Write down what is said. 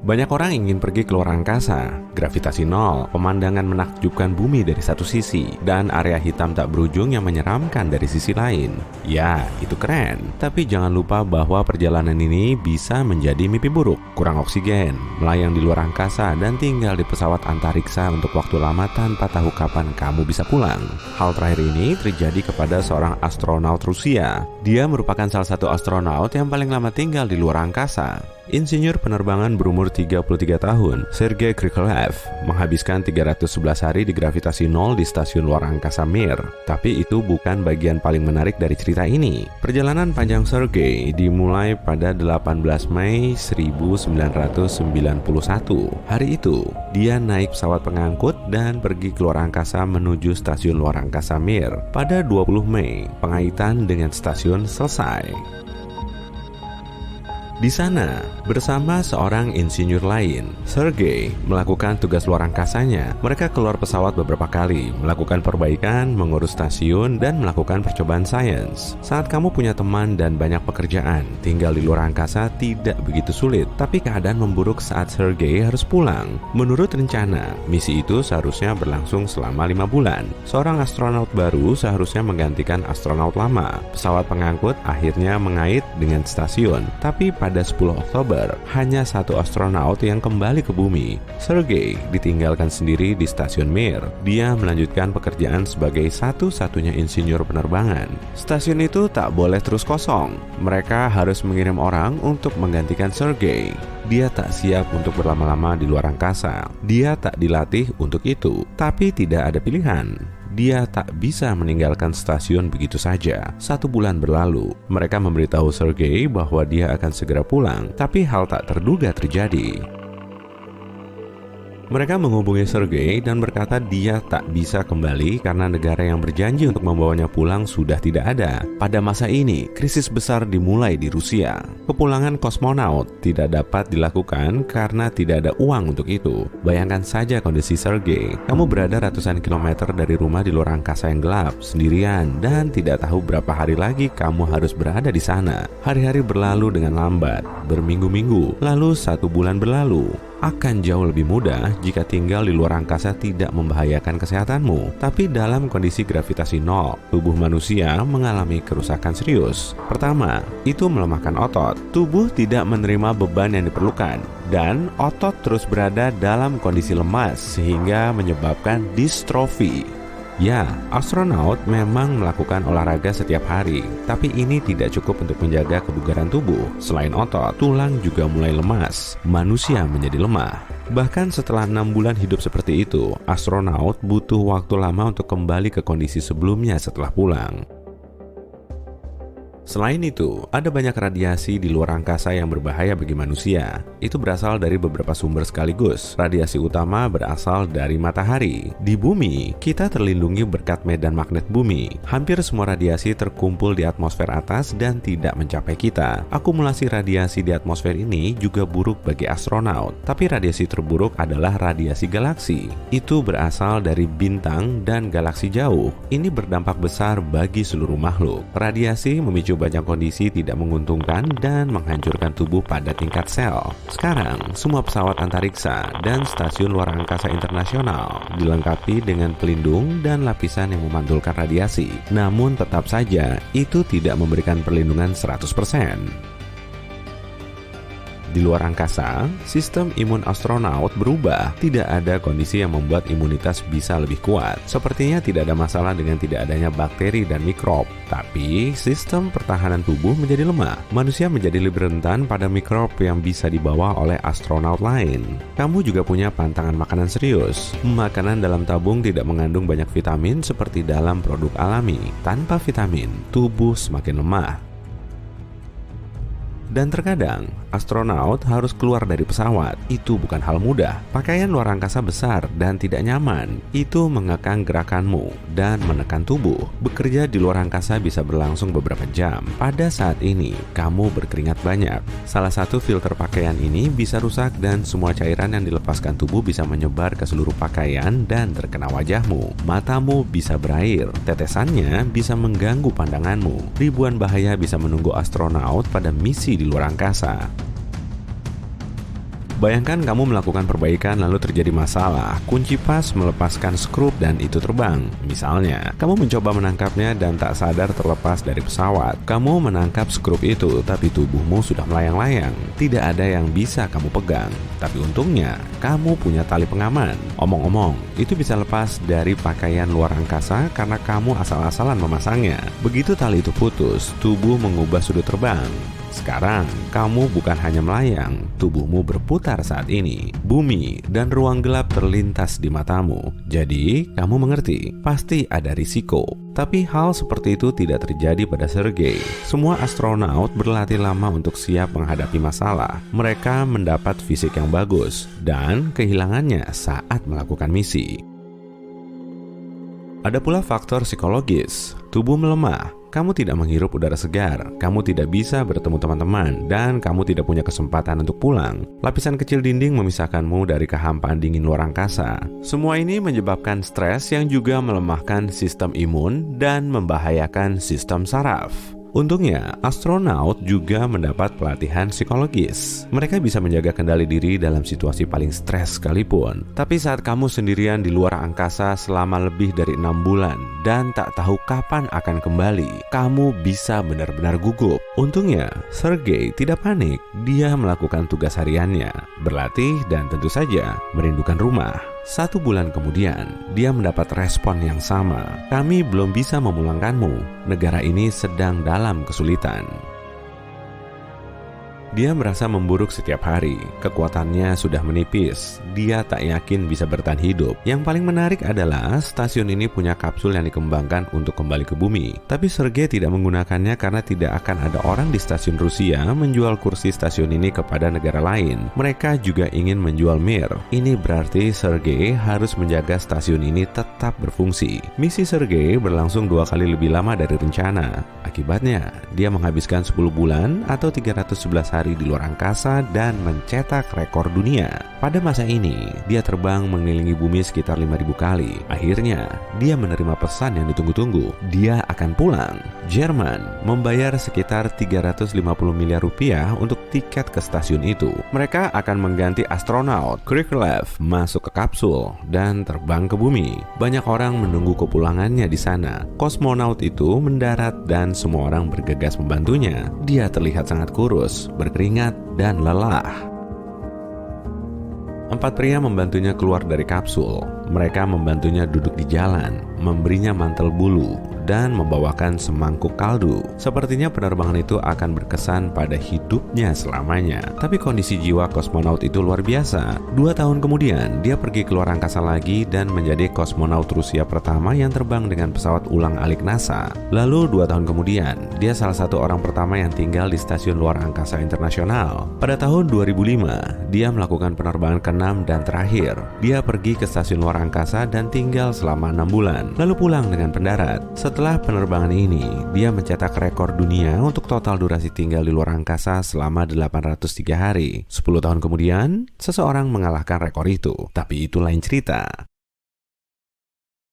Banyak orang ingin pergi ke luar angkasa, gravitasi nol, pemandangan menakjubkan bumi dari satu sisi, dan area hitam tak berujung yang menyeramkan dari sisi lain. Ya, itu keren. Tapi jangan lupa bahwa perjalanan ini bisa menjadi mimpi buruk. Kurang oksigen, melayang di luar angkasa, dan tinggal di pesawat antariksa untuk waktu lama tanpa tahu kapan kamu bisa pulang. Hal terakhir ini terjadi kepada seorang astronaut Rusia. Dia merupakan salah satu astronaut yang paling lama tinggal di luar angkasa. Insinyur penerbangan berumur 33 tahun, Sergei Krikalev, menghabiskan 311 hari di gravitasi nol di stasiun luar angkasa Mir. Tapi itu bukan bagian paling menarik dari cerita ini. Perjalanan panjang Sergei dimulai pada 18 Mei 1991. Hari itu, dia naik pesawat pengangkut dan pergi ke luar angkasa menuju stasiun luar angkasa Mir. Pada 20 Mei, pengaitan dengan stasiun selesai. Di sana, bersama seorang insinyur lain, Sergei melakukan tugas luar angkasanya. Mereka keluar pesawat beberapa kali, melakukan perbaikan, mengurus stasiun, dan melakukan percobaan sains. Saat kamu punya teman dan banyak pekerjaan, tinggal di luar angkasa tidak begitu sulit. Tapi keadaan memburuk saat Sergei harus pulang. Menurut rencana, misi itu seharusnya berlangsung selama 5 bulan. Seorang astronaut baru seharusnya menggantikan astronaut lama. Pesawat pengangkut akhirnya mengait dengan stasiun, tapi pada 10 Oktober, hanya satu astronaut yang kembali ke bumi. Sergei ditinggalkan sendiri di stasiun Mir. Dia melanjutkan pekerjaan sebagai satu-satunya insinyur penerbangan. Stasiun itu tak boleh terus kosong. Mereka harus mengirim orang untuk menggantikan Sergei. Dia tak siap untuk berlama-lama di luar angkasa. Dia tak dilatih untuk itu, tapi tidak ada pilihan. Dia tak bisa meninggalkan stasiun begitu saja. 1 bulan berlalu, mereka memberitahu Sergei bahwa dia akan segera pulang, tapi hal tak terduga terjadi. Mereka menghubungi Sergei dan berkata dia tak bisa kembali karena negara yang berjanji untuk membawanya pulang sudah tidak ada. Pada masa ini, krisis besar dimulai di Rusia. Kepulangan kosmonaut tidak dapat dilakukan karena tidak ada uang untuk itu. Bayangkan saja kondisi Sergei. Kamu berada ratusan kilometer dari rumah di luar angkasa yang gelap, sendirian, dan tidak tahu berapa hari lagi kamu harus berada di sana. Hari-hari berlalu dengan lambat, berminggu-minggu, lalu 1 bulan berlalu. Akan jauh lebih mudah jika tinggal di luar angkasa tidak membahayakan kesehatanmu. Tapi dalam kondisi gravitasi nol, tubuh manusia mengalami kerusakan serius. Pertama, itu melemahkan otot. Tubuh tidak menerima beban yang diperlukan, dan otot terus berada dalam kondisi lemas sehingga menyebabkan distrofi. Ya, astronot memang melakukan olahraga setiap hari, tapi ini tidak cukup untuk menjaga kebugaran tubuh. Selain otot, tulang juga mulai lemas. Manusia menjadi lemah. Bahkan setelah 6 bulan hidup seperti itu, astronot butuh waktu lama untuk kembali ke kondisi sebelumnya setelah pulang. Selain itu, ada banyak radiasi di luar angkasa yang berbahaya bagi manusia. Itu berasal dari beberapa sumber sekaligus. Radiasi utama berasal dari matahari. Di bumi, kita terlindungi berkat medan magnet bumi. Hampir semua radiasi terkumpul di atmosfer atas dan tidak mencapai kita. Akumulasi radiasi di atmosfer ini juga buruk bagi astronaut. Tapi radiasi terburuk adalah radiasi galaksi. Itu berasal dari bintang dan galaksi jauh. Ini berdampak besar bagi seluruh makhluk. Radiasi memicu banyak kondisi tidak menguntungkan dan menghancurkan tubuh pada tingkat sel. Sekarang, semua pesawat antariksa dan stasiun luar angkasa internasional dilengkapi dengan pelindung dan lapisan yang memantulkan radiasi. Namun tetap saja, itu tidak memberikan perlindungan 100%. Di luar angkasa, sistem imun astronaut berubah. Tidak ada kondisi yang membuat imunitas bisa lebih kuat. Sepertinya tidak ada masalah dengan tidak adanya bakteri dan mikrob. Tapi, sistem pertahanan tubuh menjadi lemah. Manusia menjadi lebih rentan pada mikrob yang bisa dibawa oleh astronaut lain. Kamu juga punya pantangan makanan serius. Makanan dalam tabung tidak mengandung banyak vitamin seperti dalam produk alami. Tanpa vitamin, tubuh semakin lemah. Dan terkadang, astronot harus keluar dari pesawat. Itu bukan hal mudah. Pakaian luar angkasa besar dan tidak nyaman. Itu mengekang gerakanmu dan menekan tubuh. Bekerja di luar angkasa bisa berlangsung beberapa jam. Pada saat ini, kamu berkeringat banyak. Salah satu filter pakaian ini bisa rusak dan semua cairan yang dilepaskan tubuh bisa menyebar ke seluruh pakaian dan terkena wajahmu. Matamu bisa berair. Tetesannya bisa mengganggu pandanganmu. Ribuan bahaya bisa menunggu astronaut pada misi di luar angkasa. Bayangkan kamu melakukan perbaikan lalu terjadi masalah, kunci pas melepaskan skrup dan itu terbang. Misalnya, kamu mencoba menangkapnya dan tak sadar terlepas dari pesawat. Kamu menangkap skrup itu, tapi tubuhmu sudah melayang-layang. Tidak ada yang bisa kamu pegang. Tapi untungnya, kamu punya tali pengaman. Omong-omong, itu bisa lepas dari pakaian luar angkasa karena kamu asal-asalan memasangnya. Begitu tali itu putus, tubuh mengubah sudut terbang. Sekarang, kamu bukan hanya melayang, tubuhmu berputar saat ini. Bumi dan ruang gelap terlintas di matamu. Jadi, kamu mengerti, pasti ada risiko. Tapi hal seperti itu tidak terjadi pada Sergei. Semua astronaut berlatih lama untuk siap menghadapi masalah. Mereka mendapat fisik yang bagus dan kehilangannya saat melakukan misi. Ada pula faktor psikologis. Tubuh melemah, kamu tidak menghirup udara segar, kamu tidak bisa bertemu teman-teman, dan kamu tidak punya kesempatan untuk pulang. Lapisan kecil dinding memisahkanmu dari kehampaan dingin luar angkasa. Semua ini menyebabkan stres yang juga melemahkan sistem imun dan membahayakan sistem saraf. Untungnya, astronot juga mendapat pelatihan psikologis. Mereka bisa menjaga kendali diri dalam situasi paling stres sekalipun. Tapi saat kamu sendirian di luar angkasa selama lebih dari 6 bulan dan tak tahu kapan akan kembali, kamu bisa benar-benar gugup. Untungnya, Sergei tidak panik. Dia melakukan tugas hariannya, berlatih dan tentu saja merindukan rumah. 1 bulan kemudian, dia mendapat respon yang sama. Kami belum bisa memulangkanmu. Negara ini sedang dalam kesulitan. Dia merasa memburuk setiap hari. Kekuatannya sudah menipis. Dia tak yakin bisa bertahan hidup. Yang paling menarik adalah stasiun ini punya kapsul yang dikembangkan untuk kembali ke bumi. Tapi Sergei tidak menggunakannya karena tidak akan ada orang di stasiun Rusia menjual kursi stasiun ini kepada negara lain. Mereka juga ingin menjual Mir. Ini berarti Sergei harus menjaga stasiun ini tetap berfungsi. Misi Sergei berlangsung 2 kali lebih lama dari rencana. Akibatnya, dia menghabiskan 10 bulan atau 311 hari di luar angkasa dan mencetak rekor dunia. Pada masa ini, dia terbang mengelilingi bumi sekitar 5.000 kali. Akhirnya, dia menerima pesan yang ditunggu-tunggu. Dia akan pulang. Jerman membayar sekitar 350 miliar rupiah untuk tiket ke stasiun itu. Mereka akan mengganti astronot Krikalev masuk ke kapsul dan terbang ke bumi. Banyak orang menunggu kepulangannya di sana. Kosmonaut itu mendarat dan semua orang bergegas membantunya. Dia terlihat sangat kurus, berkeringat, dan lelah. 4 pria membantunya keluar dari kapsul. Mereka membantunya duduk di jalan, memberinya mantel bulu, dan membawakan semangkuk kaldu. Sepertinya penerbangan itu akan berkesan pada hidupnya selamanya. Tapi kondisi jiwa kosmonaut itu luar biasa. 2 tahun kemudian, dia pergi keluar angkasa lagi dan menjadi kosmonaut Rusia pertama yang terbang dengan pesawat ulang-alik NASA. Lalu 2 tahun kemudian, dia salah satu orang pertama yang tinggal di stasiun luar angkasa internasional. Pada tahun 2005, dia melakukan penerbangan ke-6 dan terakhir. Dia pergi ke stasiun luar angkasa dan tinggal selama 6 bulan, lalu pulang dengan pendarat. Setelah penerbangan ini, dia mencetak rekor dunia untuk total durasi tinggal di luar angkasa selama 803 hari. 10 tahun kemudian, seseorang mengalahkan rekor itu. Tapi itu lain cerita.